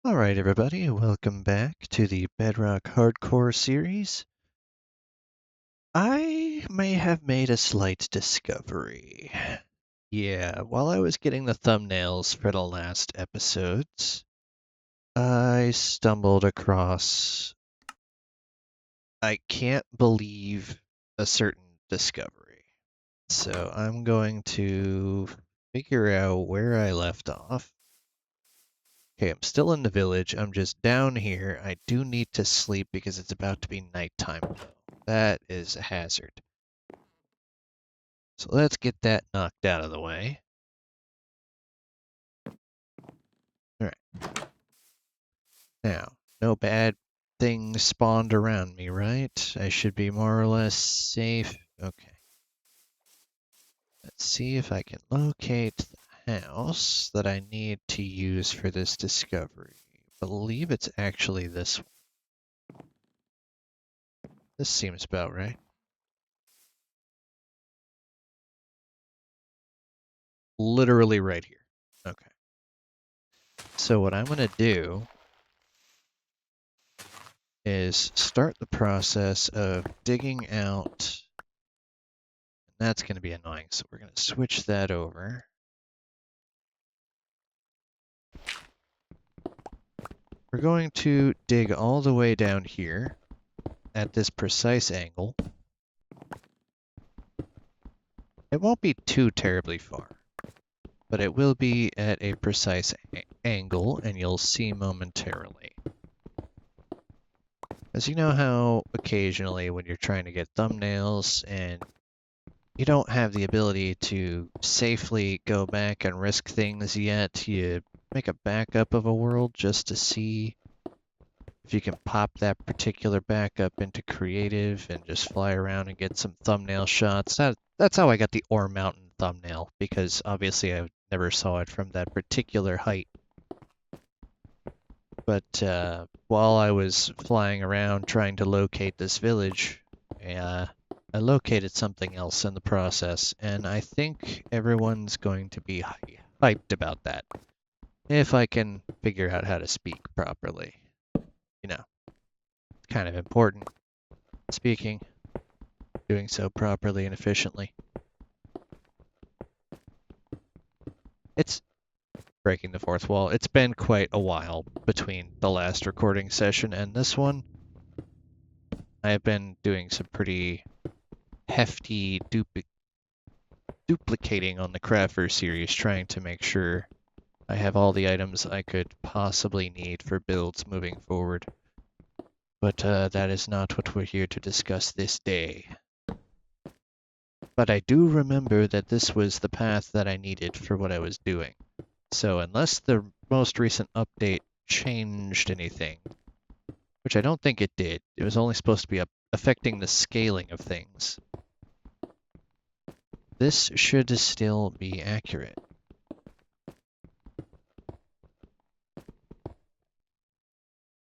Alright everybody, welcome back to the Bedrock Hardcore series. I may have made a slight discovery. Yeah, while I was getting the thumbnails for the last episodes, I stumbled across... I can't believe a certain discovery. So I'm going to figure out where I left off. Okay, I'm still in the village. I'm just down here. I do need to sleep because it's about to be nighttime, though. That is a hazard. So let's get that knocked out of the way. Alright. Now, no bad things spawned around me, right? I should be more or less safe. Okay. Let's see if I can locate the house that I need to use for this discovery. I believe it's actually this one. This seems about right. Literally right here. Okay. So what I'm going to do is start the process of digging out. That's going to be annoying, so we're going to switch that over. We're going to dig all the way down here at this precise angle. It won't be too terribly far, but it will be at a precise angle, and you'll see momentarily. As you know how occasionally when you're trying to get thumbnails and you don't have the ability to safely go back and risk things yet, you make a backup of a world just to see if you can pop that particular backup into creative and just fly around and get some thumbnail shots. That's how I got the Ore Mountain thumbnail, because obviously I never saw it from that particular height. But while I was flying around trying to locate this village, I located something else in the process, and I think everyone's going to be hyped about that. If I can figure out how to speak properly. You know, it's kind of important. Speaking, doing so properly and efficiently. It's breaking the fourth wall. It's been quite a while between the last recording session and this one. I have been doing some pretty hefty duplicating on the Crafter series, trying to make sure I have all the items I could possibly need for builds moving forward. But that is not what we're here to discuss this day. But I do remember that this was the path that I needed for what I was doing. So unless the most recent update changed anything, which I don't think it did, it was only supposed to be affecting the scaling of things, this should still be accurate.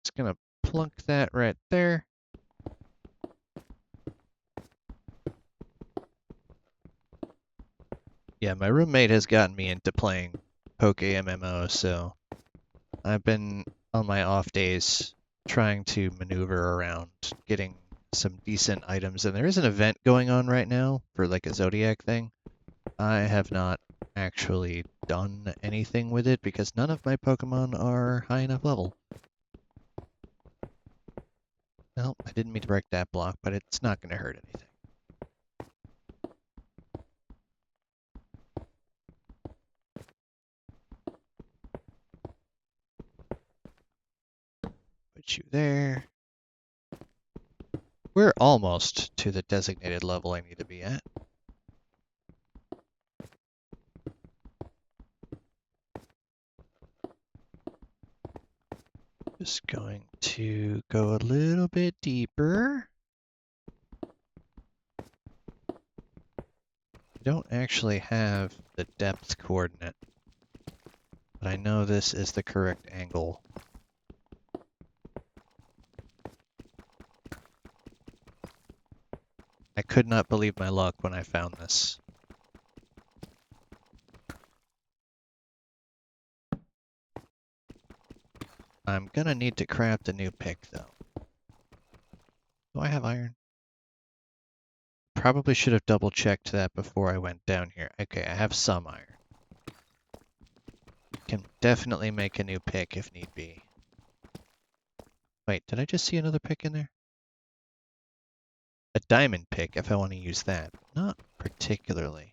Just gonna plunk that right there. Yeah, my roommate has gotten me into playing Poke MMO, so I've been on my off days trying to maneuver around getting some decent items, and there is an event going on right now for like a Zodiac thing. I have not actually done anything with it because none of my Pokemon are high enough level. Well, I didn't mean to break that block, but it's not going to hurt anything. Put you there. We're almost to the designated level I need to be at. Just going to go a little bit deeper. I don't actually have the depth coordinate, but I know this is the correct angle. I could not believe my luck when I found this. I'm gonna need to craft a new pick, though. Do I have iron? Probably should have double-checked that before I went down here. Okay, I have some iron. Can definitely make a new pick if need be. Wait, did I just see another pick in there? A diamond pick, if I want to use that. Not particularly.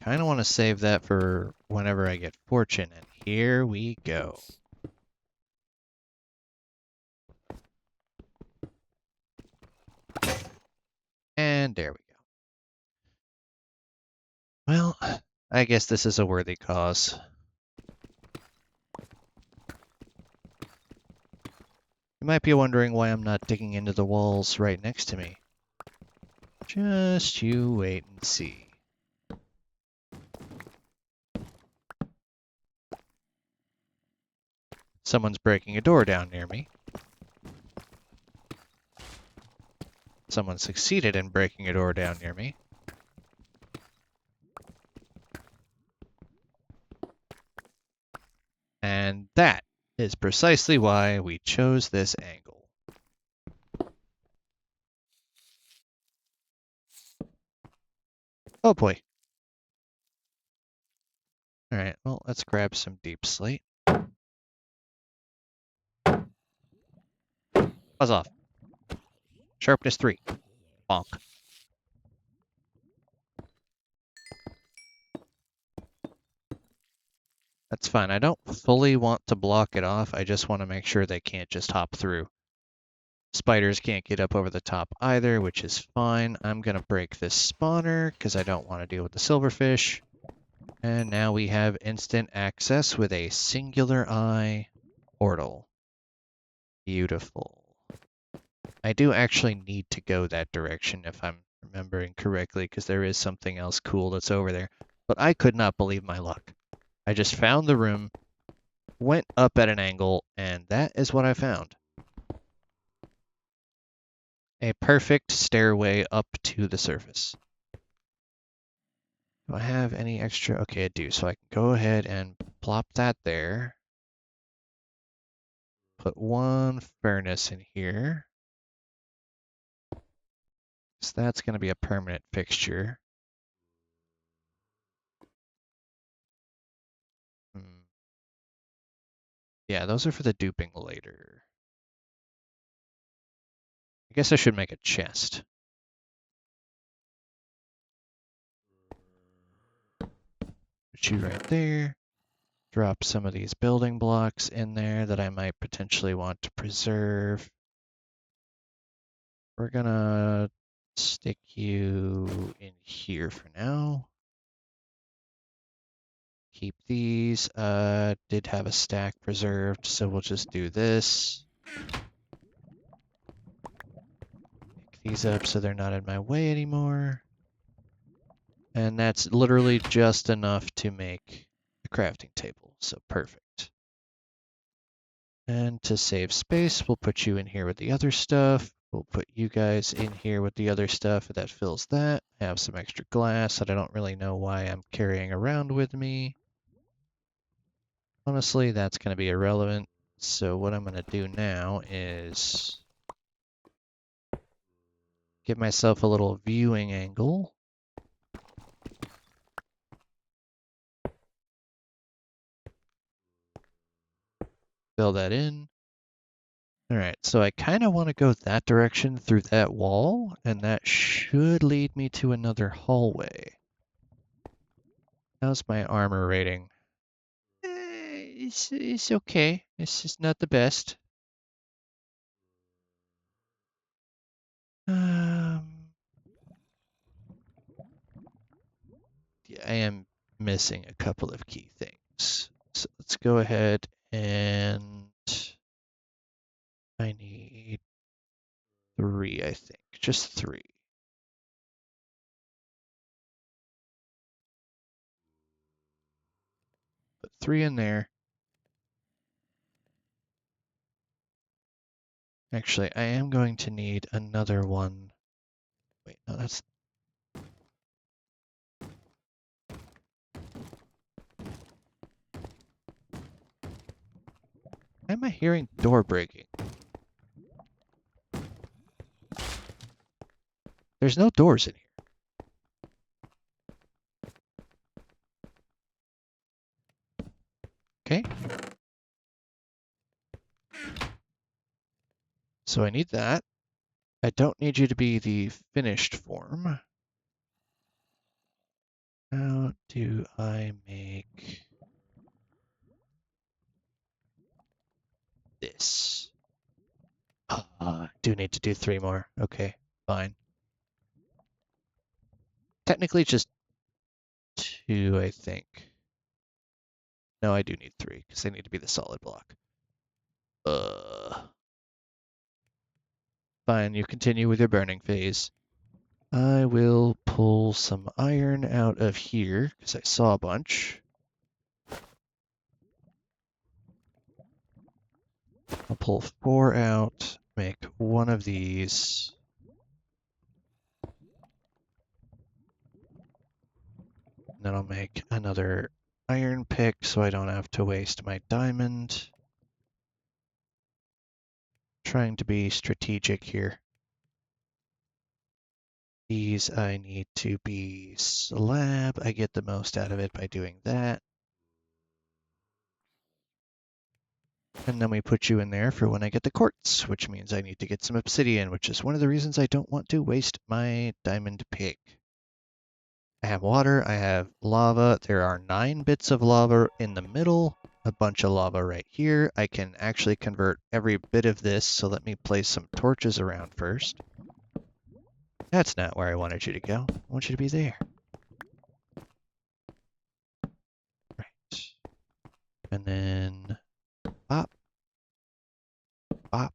Kind of want to save that for whenever I get fortune, and here we go. And there we go. Well, I guess this is a worthy cause. You might be wondering why I'm not digging into the walls right next to me. Just you wait and see. Someone's breaking a door down near me. Someone succeeded in breaking a door down near me. And that is precisely why we chose this angle. Oh boy. Alright, well, let's grab some deep slate. Buzz off. Sharpness 3. Bonk. That's fine. I don't fully want to block it off. I just want to make sure they can't just hop through. Spiders can't get up over the top either, which is fine. I'm going to break this spawner because I don't want to deal with the silverfish. And now we have instant access with a singular eye portal. Beautiful. I do actually need to go that direction if I'm remembering correctly, because there is something else cool that's over there. But I could not believe my luck. I just found the room, went up at an angle, and that is what I found. A perfect stairway up to the surface. Do I have any extra? Okay, I do. So I can go ahead and plop that there. Put one furnace in here. So that's going to be a permanent fixture. Yeah, those are for the duping later. I guess I should make a chest. Put you right there. Drop some of these building blocks in there that I might potentially want to preserve. We're gonna stick you in here for now. Keep these. Did have a stack preserved, so we'll just do this. Pick these up so they're not in my way anymore. And that's literally just enough to make a crafting table, so perfect. And to save space, we'll put you in here with the other stuff. We'll put you guys in here with the other stuff that fills that. I have some extra glass that I don't really know why I'm carrying around with me. Honestly, that's going to be irrelevant. So what I'm going to do now is give myself a little viewing angle. Fill that in. All right, so I kind of want to go that direction through that wall, and that should lead me to another hallway. How's my armor rating? It's okay. It's just not the best. Yeah, I am missing a couple of key things. So let's go ahead and I need 3, I think. Just 3. Put 3 in there. Actually, I am going to need another one. Wait, no, that's... am I hearing door breaking? There's no doors in here. Okay. So I need that. I don't need you to be the finished form. How do I make this? I do need to do 3 more. Okay, fine. Technically just 2, I think. No, I do need 3 because they need to be the solid block. Fine, you continue with your burning phase. I will pull some iron out of here because I saw a bunch. I'll pull 4 out, make 1 of these. Then I'll make another iron pick so I don't have to waste my diamond. Trying to be strategic here. These I need to be slab. I get the most out of it by doing that. And then we put you in there for when I get the quartz, which means I need to get some obsidian, which is one of the reasons I don't want to waste my diamond pick. I have water, I have lava. There are 9 bits of lava in the middle, a bunch of lava right here. I can actually convert every bit of this, so let me place some torches around first. That's not where I wanted you to go. I want you to be there. Right. And then pop, pop,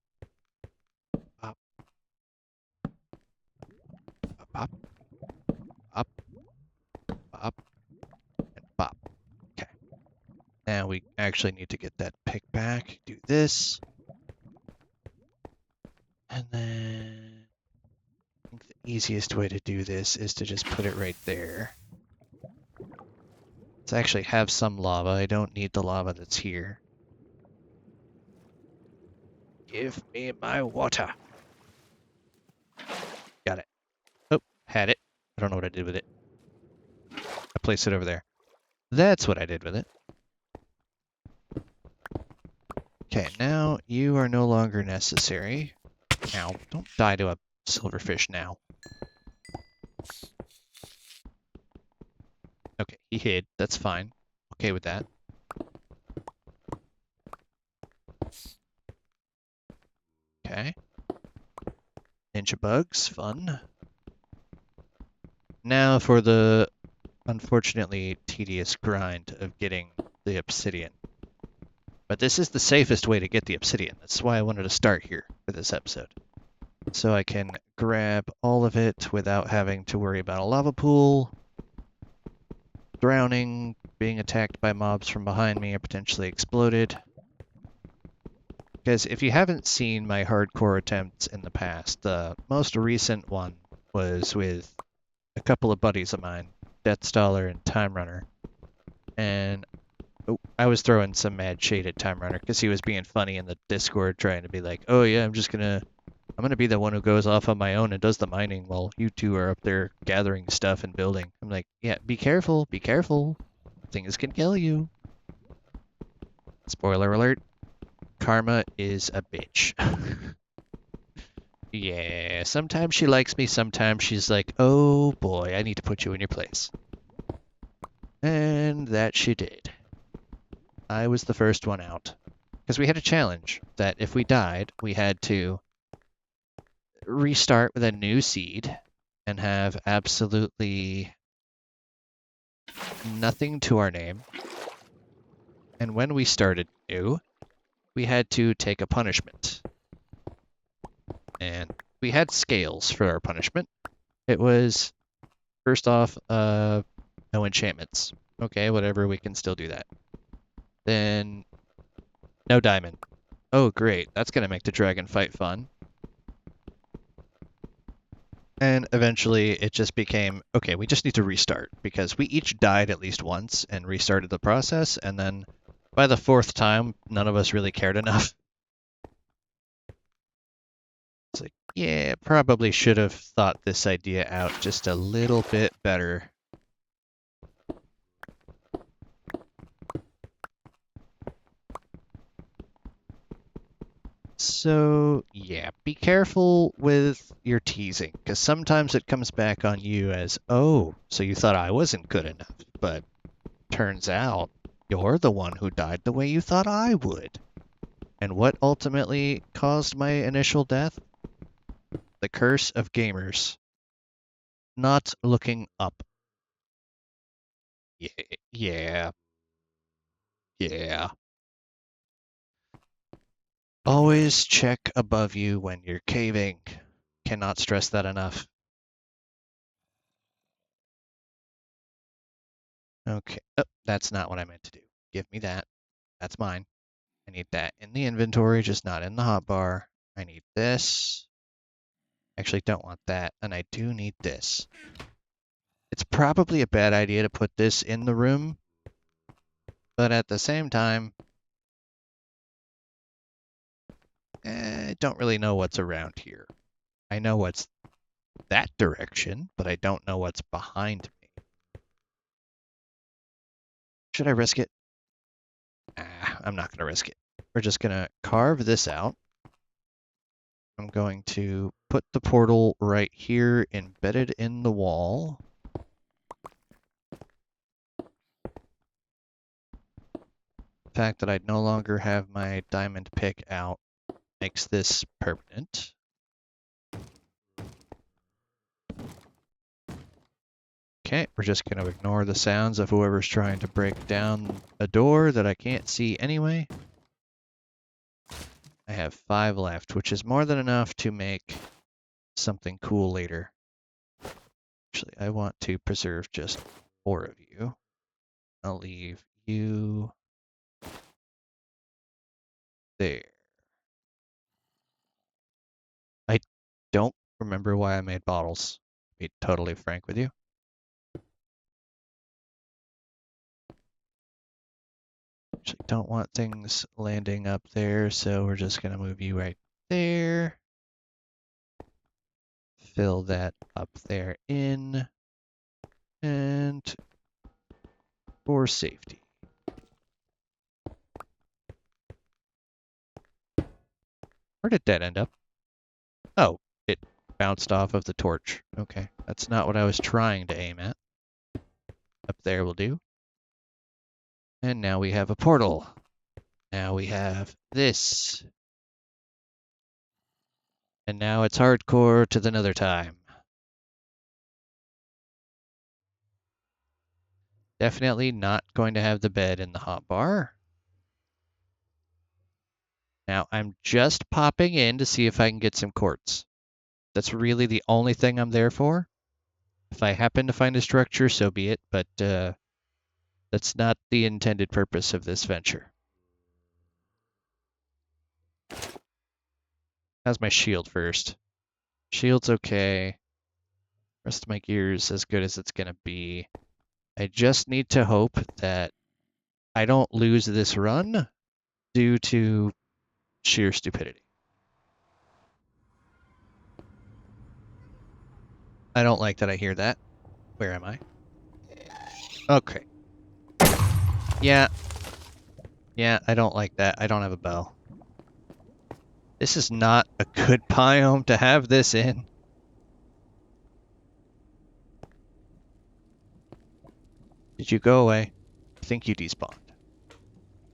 pop, pop, pop, pop, and pop. Okay. Now we actually need to get that pick back. Do this. And then I think the easiest way to do this is to just put it right there. Let's actually have some lava. I don't need the lava that's here. Give me my water. Got it. Oh, had it. I don't know what I did with it. I placed it over there. That's what I did with it. Okay, now you are no longer necessary. Now, don't die to a silverfish now. Okay, he hid. That's fine. Okay with that. Okay. Ninja bugs, fun. Now for the unfortunately tedious grind of getting the obsidian. But this is the safest way to get the obsidian. That's why I wanted to start here for this episode. So I can grab all of it without having to worry about a lava pool, drowning, being attacked by mobs from behind me or potentially exploded. Because if you haven't seen my hardcore attempts in the past, the most recent one was with a couple of buddies of mine, Deathstalker and Time Runner. And I was throwing some mad shade at Time Runner because he was being funny in the Discord trying to be like, oh yeah, I'm gonna be the one who goes off on my own and does the mining while you two are up there gathering stuff and building. I'm like, yeah, be careful, be careful. Things can kill you. Spoiler alert, Karma is a bitch. Yeah, sometimes she likes me, sometimes she's like, oh boy, I need to put you in your place. And that she did. I was the first one out. Because we had a challenge that if we died, we had to restart with a new seed and have absolutely nothing to our name. And when we started new, we had to take a punishment. And we had scales for our punishment. It was, first off, no enchantments. Okay, whatever, we can still do that. Then, no diamond. Oh, great, that's going to make the dragon fight fun. And eventually it just became, okay, we just need to restart because we each died at least once and restarted the process, and then By the fourth time, none of us really cared enough. It's like, yeah, probably should have thought this idea out just a little bit better. So, yeah, be careful with your teasing, because sometimes it comes back on you as, oh, so you thought I wasn't good enough, but turns out you're the one who died the way you thought I would. And what ultimately caused my initial death? The curse of gamers. Not looking up. Yeah, yeah, yeah. Always check above you when you're caving. Cannot stress that enough. Okay. Oh, that's not what I meant to do. Give me that. That's mine. I need that in the inventory, just not in the hotbar. I need this. Actually, don't want that. And I do need this. It's probably a bad idea to put this in the room, but at the same time, I don't really know what's around here. I know what's that direction, but I don't know what's behind me. Should I risk it? I'm not going to risk it. We're just going to carve this out. I'm going to put the portal right here embedded in the wall. The fact that I no longer have my diamond pick out makes this permanent. Okay, we're just going to ignore the sounds of whoever's trying to break down a door that I can't see anyway. I have 5 left, which is more than enough to make something cool later. Actually, I want to preserve just 4 of you. I'll leave you there. I don't remember why I made bottles, to be totally frank with you. Actually, don't want things landing up there, so we're just going to move you right there. Fill that up there in. And for safety. Where did that end up? Oh, it bounced off of the torch. Okay, that's not what I was trying to aim at. Up there will do. And now we have a portal. Now we have this. And now it's hardcore to the nether time. Definitely not going to have the bed in the hotbar. Now I'm just popping in to see if I can get some quartz. That's really the only thing I'm there for. If I happen to find a structure, so be it, but that's not the intended purpose of this venture. How's my shield first? Shield's okay. Rest of my gear's as good as it's gonna be. I just need to hope that I don't lose this run due to sheer stupidity. I don't like that I hear that. Where am I? Okay. Yeah. Yeah, I don't like that. I don't have a bow. This is not a good biome to have this in. Did you go away? I think you despawned.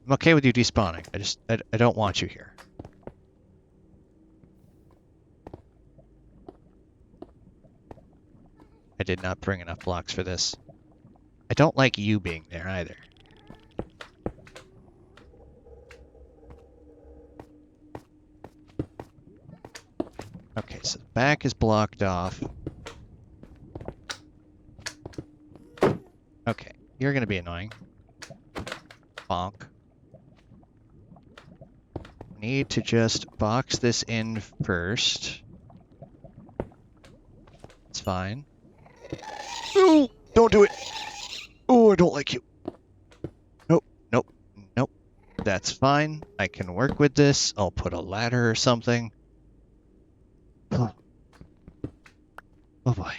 I'm okay with you despawning. I don't want you here. I did not bring enough blocks for this. I don't like you being there either. Okay, so the back is blocked off. Okay, you're gonna be annoying. Bonk. Need to just box this in first. It's fine. Ooh, don't do it. Oh, I don't like you. Nope, nope, nope, That's fine. I can work with this. I'll put a ladder or something. Oh, oh boy.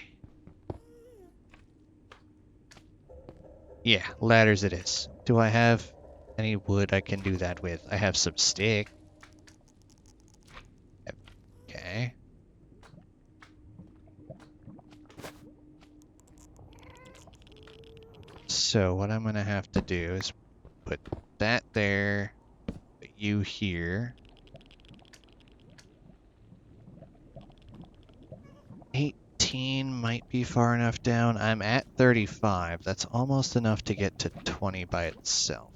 Yeah, ladders it is. Do I have any wood I can do that with? I have some stick. Okay. So what I'm gonna have to do is put that there, put you here. 18 might be far enough down. I'm at 35. That's almost enough to get to 20 by itself.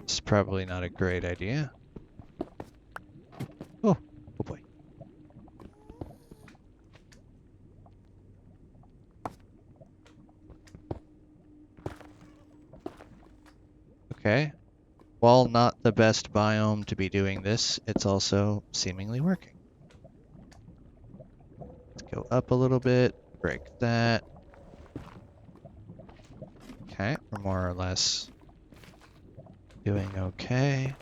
It's probably not a great idea. Oh, oh boy. Okay. While not the best biome to be doing this, it's also seemingly working. Let's go up a little bit, break that. Okay, we're more or less doing okay.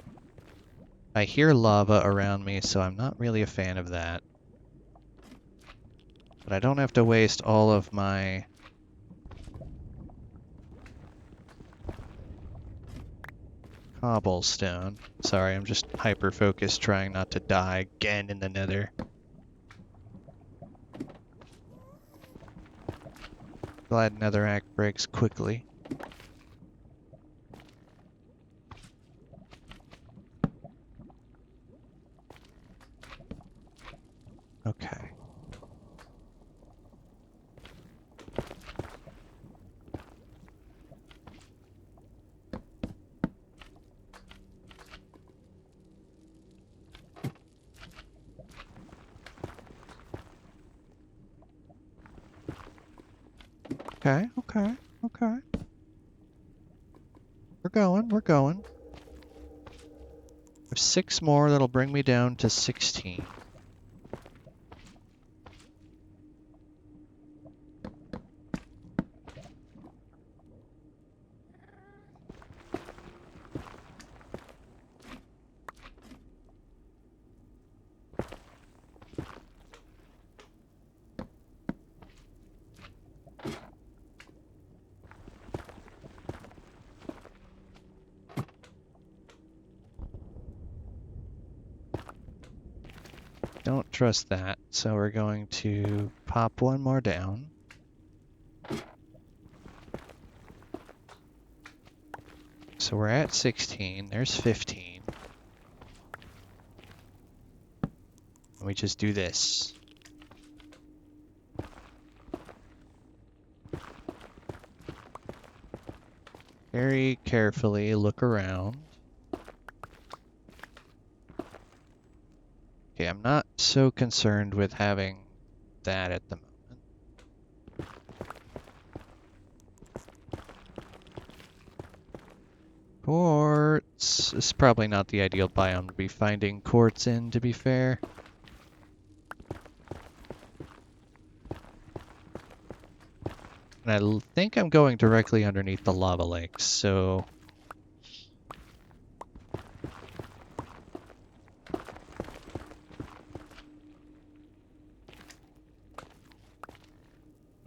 I hear lava around me, so I'm not really a fan of that. But I don't have to waste all of my cobblestone. Sorry, I'm just hyper-focused trying not to die again in the nether. Glad netherrack breaks quickly. Okay. Okay, okay, okay. We're going, we're going. There's 6 more that'll bring me down to 16. Don't trust that, so we're going to pop one more down. So we're at 16, there's 15. And we just do this. Very carefully look around. Okay, I'm not so concerned with having that at the moment. Quartz is probably not the ideal biome to be finding quartz in, to be fair. And I think I'm going directly underneath the lava lakes, so...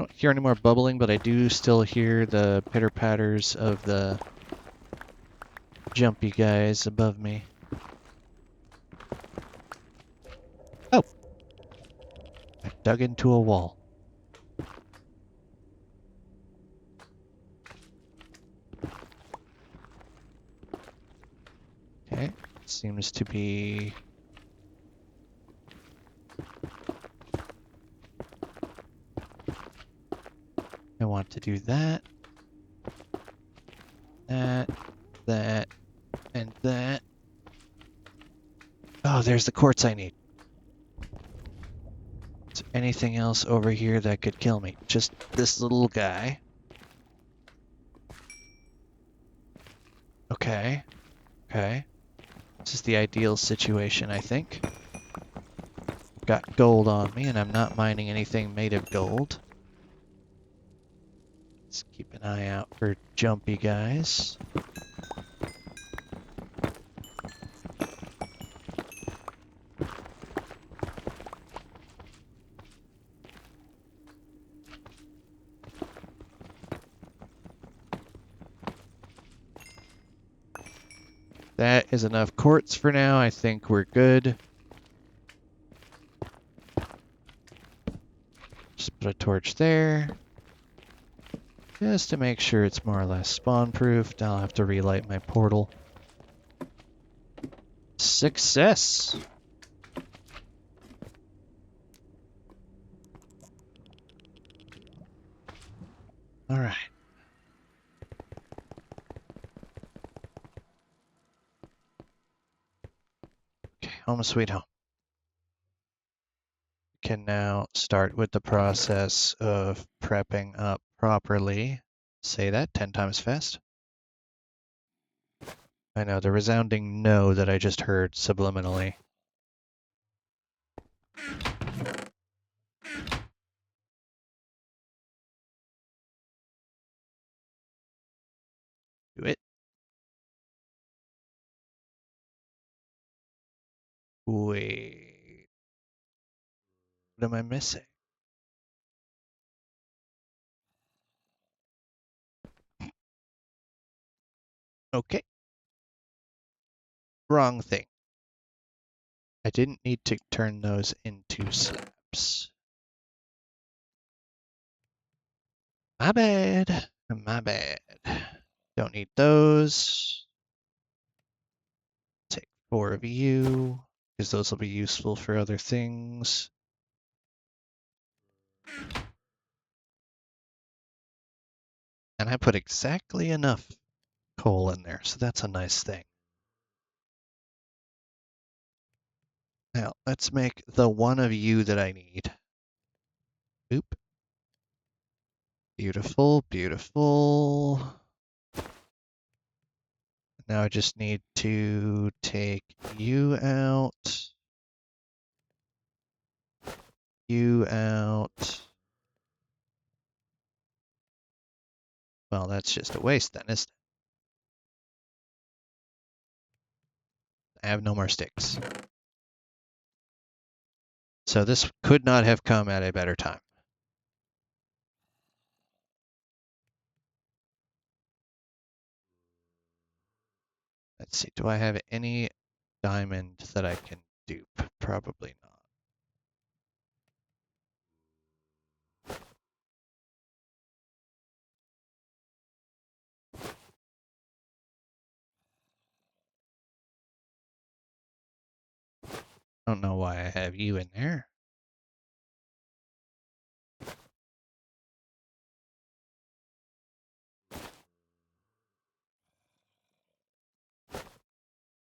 I don't hear any more bubbling, but I do still hear the pitter-patters of the jumpy guys above me. Oh! I dug into a wall. Okay, seems to be... I want to do that, that, and that. Oh, there's the quartz I need. Is there anything else over here that could kill me? Just this little guy. Okay, okay. This is the ideal situation, I think. got gold on me, and I'm not mining anything made of gold. Let's keep an eye out for jumpy guys. That is enough quartz for now. I think we're good. Just put a torch there. Just to make sure it's more or less spawn-proofed. I'll have to relight my portal. Success! Alright. Okay, home sweet home. Can now start with the process of prepping up properly. Say that 10 times fast. I know, the resounding no that I just heard subliminally. Do it. Wait. What am I missing? Okay. Wrong thing. I didn't need to turn those into slabs. My bad. My bad. Don't need those. Take 4 of you, because those will be useful for other things. And I put exactly enough coal in there, so that's a nice thing. Now, let's make the one of you that I need. Oop. Beautiful, beautiful. Now I just need to take you out. You out. Well, that's just a waste then, isn't it? I have no more sticks. So this could not have come at a better time. Let's see, do I have any diamond that I can dupe? Probably not. I don't know why I have you in there.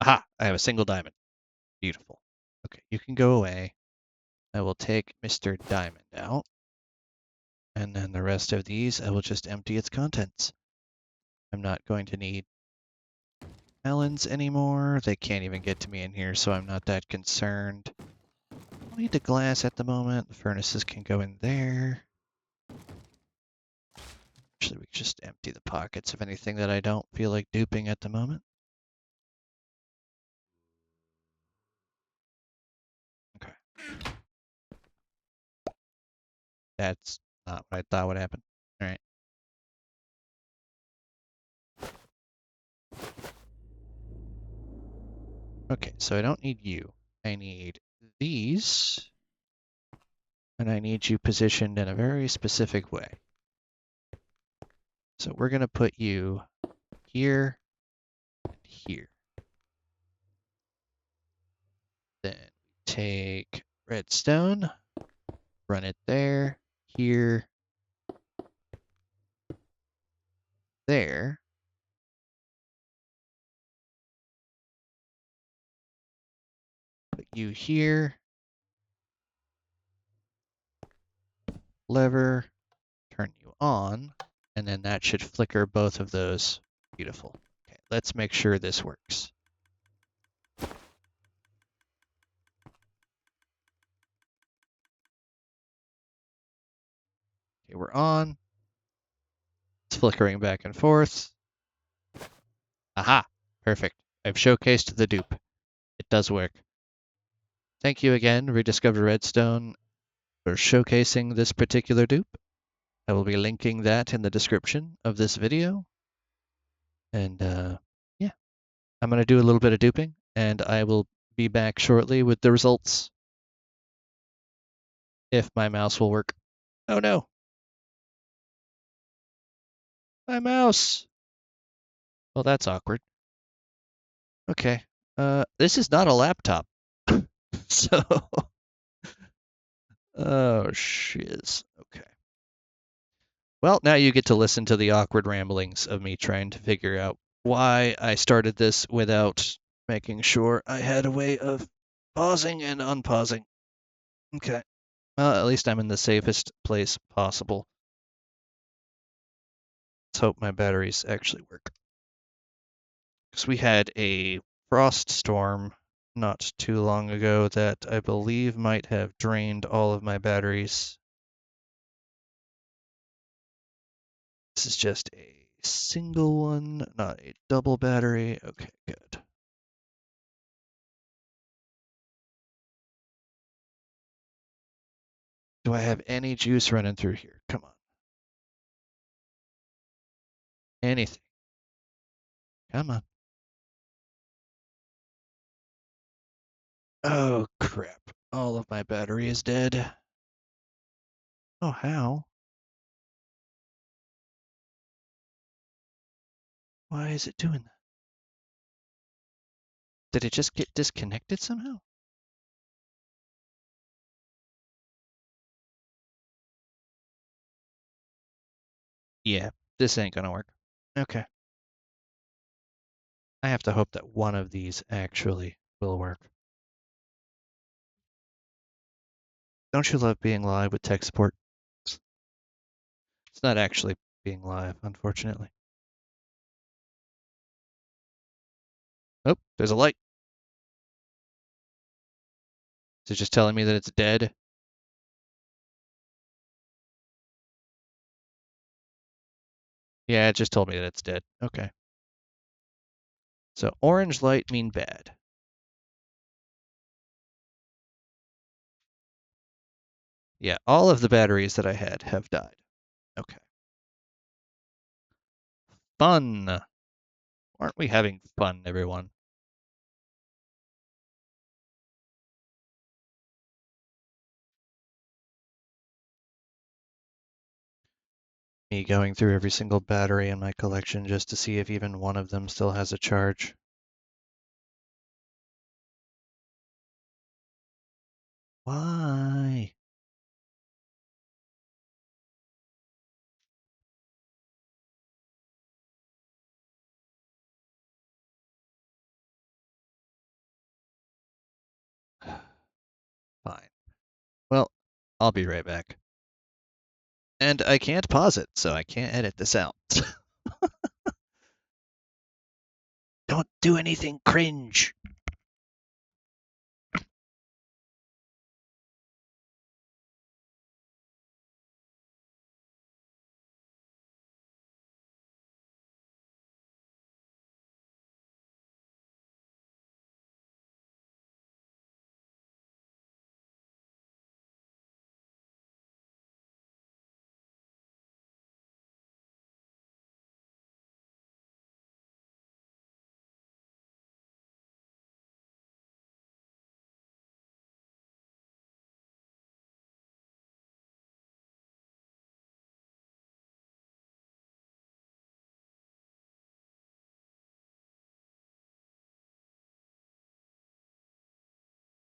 Aha! I have a single diamond. Beautiful. Okay, you can go away. I will take Mr. Diamond out. And then the rest of these, I will just empty its contents. I'm not going to need melons anymore. They can't even get to me in here, so I'm not that concerned. I don't need the glass at the moment. The furnaces can go in there. Actually, we can just empty the pockets of anything that I don't feel like duping at the moment. Okay. That's not what I thought would happen. All right. Okay, so I don't need you. I need these. And I need you positioned in a very specific way. So we're going to put you here and here. Then take redstone, run it there, here, there. Put you here. Lever, turn you on, and then that should flicker both of those. Beautiful. Okay, let's make sure this works. Okay, we're on. It's flickering back and forth. Aha! Perfect. I've showcased the dupe. It does work. Thank you again, Rediscover Redstone, for showcasing this particular dupe. I will be linking that in the description of this video. And yeah, I'm going to do a little bit of duping, and I will be back shortly with the results. If my mouse will work. Oh no! My mouse! Well, that's awkward. Okay. This is not a laptop. So, oh shiz. Okay. Well, now you get to listen to the awkward ramblings of me trying to figure out why I started this without making sure I had a way of pausing and unpausing. Okay. Well, at least I'm in the safest place possible. Let's hope my batteries actually work. Because we had a frost storm not too long ago that I believe might have drained all of my batteries. This is just a single one, not a double battery. Okay, good. Do I have any juice running through here? Come on. Anything. Come on. Oh, crap. All of my battery is dead. Oh, how? Why is it doing that? Did it just get disconnected somehow? Yeah, this ain't gonna work. Okay. I have to hope that one of these actually will work. Don't you love being live with tech support? It's not actually being live, unfortunately. Oh, there's a light. Is it just telling me that it's dead? Yeah, it just told me that it's dead. Okay. So orange light mean bad. Yeah, all of the batteries that I had have died. Okay. Fun. Aren't we having fun, everyone? Me going through every single battery in my collection just to see if even one of them still has a charge. Why? Fine. Well, I'll be right back. And I can't pause it, so I can't edit this out. Don't do anything cringe.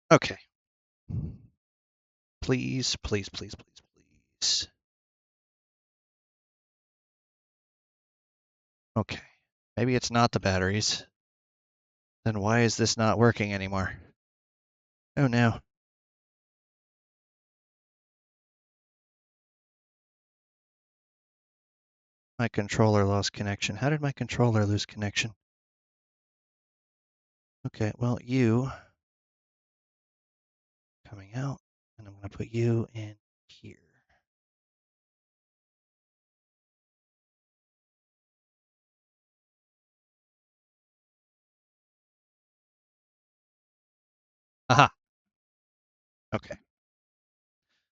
Okay. Please, please, please, please, please. Okay. Maybe it's not the batteries. Then why is this not working anymore? Oh no. My controller lost connection. How did my controller lose connection? Okay, well, you coming out, and I'm going to put you in here. Aha. Okay.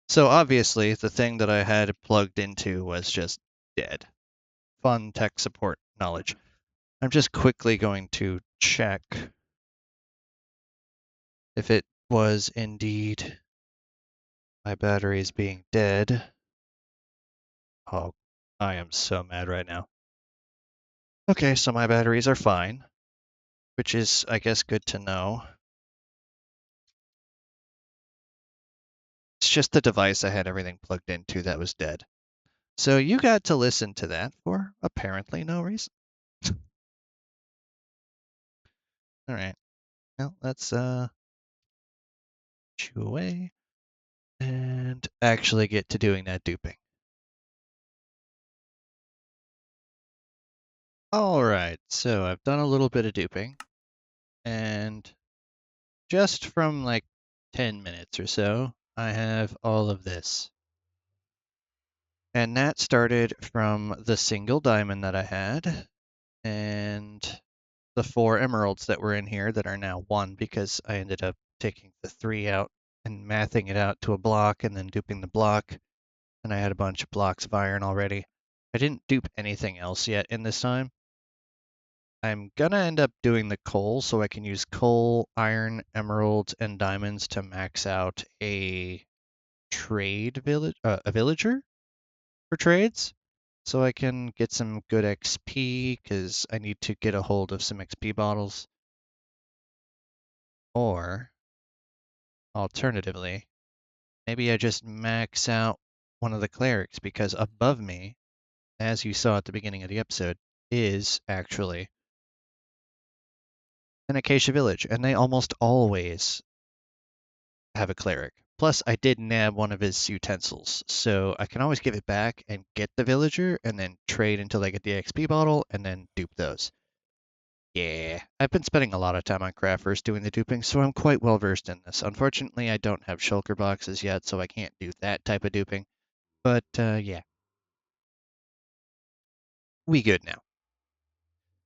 So obviously, the thing that I had plugged into was just dead. Fun tech support knowledge. I'm just quickly going to check if it was indeed my batteries being dead. Oh, I am so mad right now. Okay, so my batteries are fine, which is, I guess, good to know. It's just the device I had everything plugged into that was dead. So you got to listen to that for apparently no reason. All right. Well, let's chew away and actually get to doing that duping. All right, so I've done a little bit of duping, and just from like 10 minutes or so, I have all of this. And that started from the single diamond that I had, and the 4 emeralds that were in here that are now 1 because I ended up taking the 3 out and mathing it out to a block and then duping the block, and I had a bunch of blocks of iron already. I didn't dupe anything else yet in this time. I'm gonna end up doing the coal so I can use coal, iron, emeralds, and diamonds to max out a a villager for trades, so I can get some good XP because I need to get a hold of some XP bottles. Or alternatively, maybe I just max out one of the clerics because above me, as you saw at the beginning of the episode, is actually an acacia village, and they almost always have a cleric. Plus, I did nab one of his utensils, so I can always give it back and get the villager, and then trade until I get the XP bottle, and then dupe those. Yeah, I've been spending a lot of time on crafters doing the duping, so I'm quite well versed in this. Unfortunately, I don't have shulker boxes yet, so I can't do that type of duping. But yeah, we good now.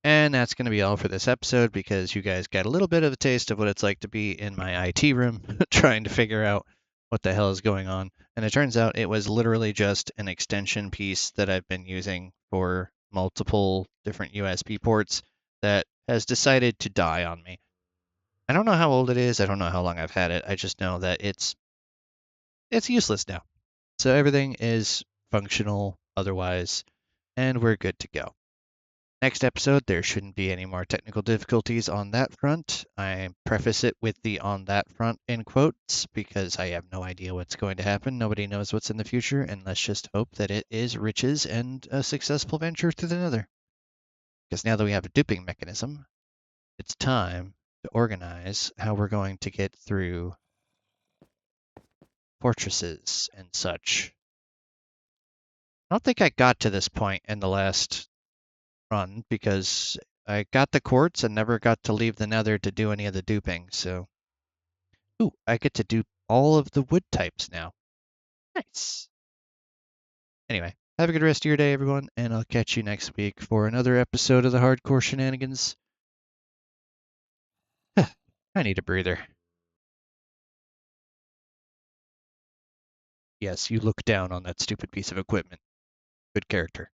And that's going to be all for this episode because you guys got a little bit of a taste of what it's like to be in my IT room trying to figure out what the hell is going on. And it turns out it was literally just an extension piece that I've been using for multiple different USB ports that has decided to die on me. I don't know how old it is. I don't know how long I've had it. I just know that it's useless now. So everything is functional otherwise, and we're good to go. Next episode, there shouldn't be any more technical difficulties on that front. I preface it with the on that front in quotes because I have no idea what's going to happen. Nobody knows what's in the future, and let's just hope that it is riches and a successful venture to the nether. Because now that we have a duping mechanism, it's time to organize how we're going to get through fortresses and such. I don't think I got to this point in the last run because I got the quartz and never got to leave the nether to do any of the duping, so. Ooh, I get to dupe all of the wood types now. Nice. Anyway, have a good rest of your day, everyone, and I'll catch you next week for another episode of the Hardcore Shenanigans. I need a breather. Yes, you look down on that stupid piece of equipment. Good character.